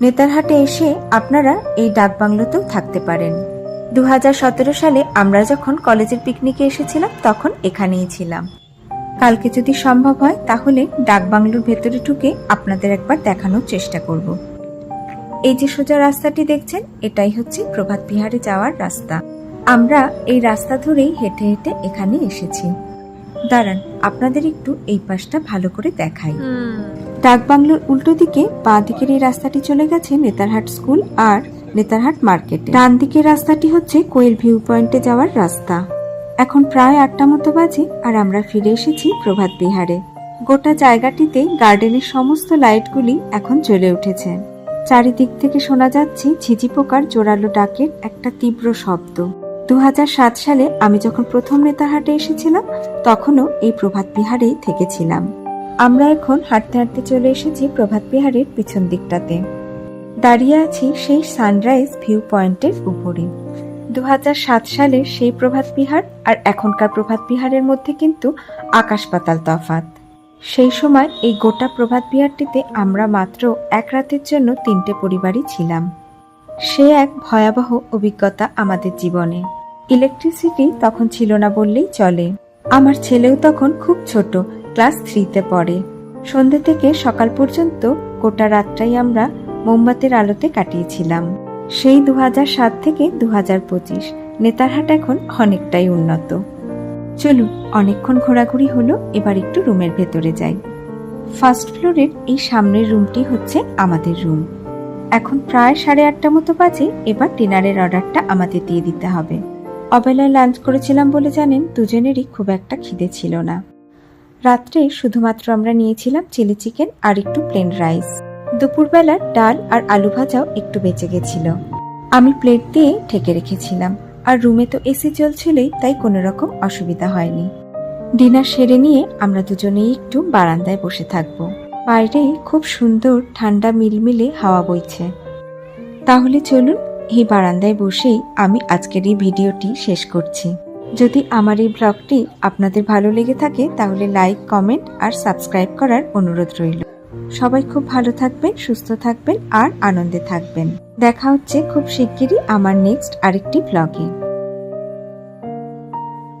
নেতারহাটে এসে আপনারা এই ডাকবাংলোতেও থাকতে পারেন। 2017 সালে আমরা যখন কলেজের পিকনিকে এসেছিলাম তখন এখানেই ছিলাম। কালকে যদি সম্ভব হয় তাহলে ডাকবাংলোর ভেতরে ঢুকে আপনাদের একবার দেখানোর চেষ্টা করব। এই যে সোজা রাস্তাটি দেখছেন, এটাই হচ্ছে প্রভাত বিহারে যাওয়ার রাস্তা। আমরা এই রাস্তা ধরেই হেঁটে হেঁটে এখানে এসেছি। দাঁড়ান, আপনাদের একটু এই পাশটা ভালো করে দেখাই। ডাকবাংলোর উল্টো দিকে বাঁ দিকের এই রাস্তাটি চলে গেছে নেতারহাট স্কুল আর নেতারহাট মার্কেটে। ডান দিকের রাস্তাটি হচ্ছে কোয়েল ভিউ পয়েন্টে যাওয়ার রাস্তা। এখন প্রায় 8টা মতো বাজে আর আমরা ফিরে এসেছি প্রভাত বিহারে। গোটা জায়গাটিতে গার্ডেনের সমস্ত লাইটগুলি এখন জ্বলে উঠেছে। চারিদিক থেকে শোনা যাচ্ছে ঝিঝি পোকার জোরালো ডাকের একটা তীব্র শব্দ। 2007 সালে আমি যখন প্রথম নেতারহাটে এসেছিলাম তখনও এই প্রভাত বিহারেই থেকেছিলাম। আমরা এখন হাঁটতে হাঁটতে চলে এসেছি প্রভাত বিহারের পিছন দিকটাতে। দাঁড়িয়ে আছি সেই সানরাইজ ভিউ পয়েন্টের উপরে। 2007 সালের সেই প্রভাত বিহার আর এখনকার প্রভাত বিহারের মধ্যে কিন্তু আকাশ পাতাল তফাৎ। সেই সময় এই গোটা প্রভাত বিহারটিতে আমরা মাত্র এক রাতের জন্য 3টে পরিবারই ছিলাম। সে এক ভয়াবহ অভিজ্ঞতা আমাদের জীবনে। ইলেকট্রিসিটি তখন ছিল না বললেই চলে। আমার ছেলেও তখন খুব ছোট, ক্লাস 3তে পড়ে। সন্ধ্যে থেকে সকাল পর্যন্ত গোটা রাতটাই আমরা মোমবাতির আলোতে কাটিয়েছিলাম। সেই 2007 থেকে 2025 নেতারহাট এখন অনেকটাই উন্নত। চলুন, অনেকক্ষণ ঘোরাঘুরি হলো, এবার একটু রুমের ভেতরে যাই। ফার্স্ট ফ্লোরের এই সামনের রুমটি হচ্ছে আমাদের রুম। এখন প্রায় 8:30 মতো বাজে। এবার ডিনারের অর্ডারটা আমাদের দিয়ে দিতে হবে। অবেলায় লাঞ্চ করেছিলাম বলে জানেন দুজনেরই খুব একটা খিদে ছিল না। রাত্রে শুধুমাত্র আমরা নিয়েছিলাম চিলি চিকেন আর একটু প্লেন রাইস। দুপুরবেলার ডাল আর আলু ভাজাও একটু বেঁচে গেছিল। আমি প্লেট দিয়ে ঢেকে রেখেছিলাম। আর রুমে তো এসি চলছিলই, তাই কোনো রকম অসুবিধা হয়নি। ডিনার সেরে নিয়ে আমরা দুজনেই একটু বারান্দায় বসে থাকবো। বাইরে খুব সুন্দর ঠান্ডা মিলমিলে হাওয়া বইছে। তাহলে চলুন, এই বারান্দায় বসেই আমি আজকের এই ভিডিওটি শেষ করছি। যদি আমার এই ব্লগটি আপনাদের ভালো লেগে থাকে তাহলে লাইক, কমেন্ট আর সাবস্ক্রাইব করার অনুরোধ রইল। সবাই খুব ভালো থাকবেন, সুস্থ থাকবেন আর আনন্দে থাকবেন। দেখা হচ্ছে খুব শিগগিরই আমার নেক্সট আরেকটি ব্লগে।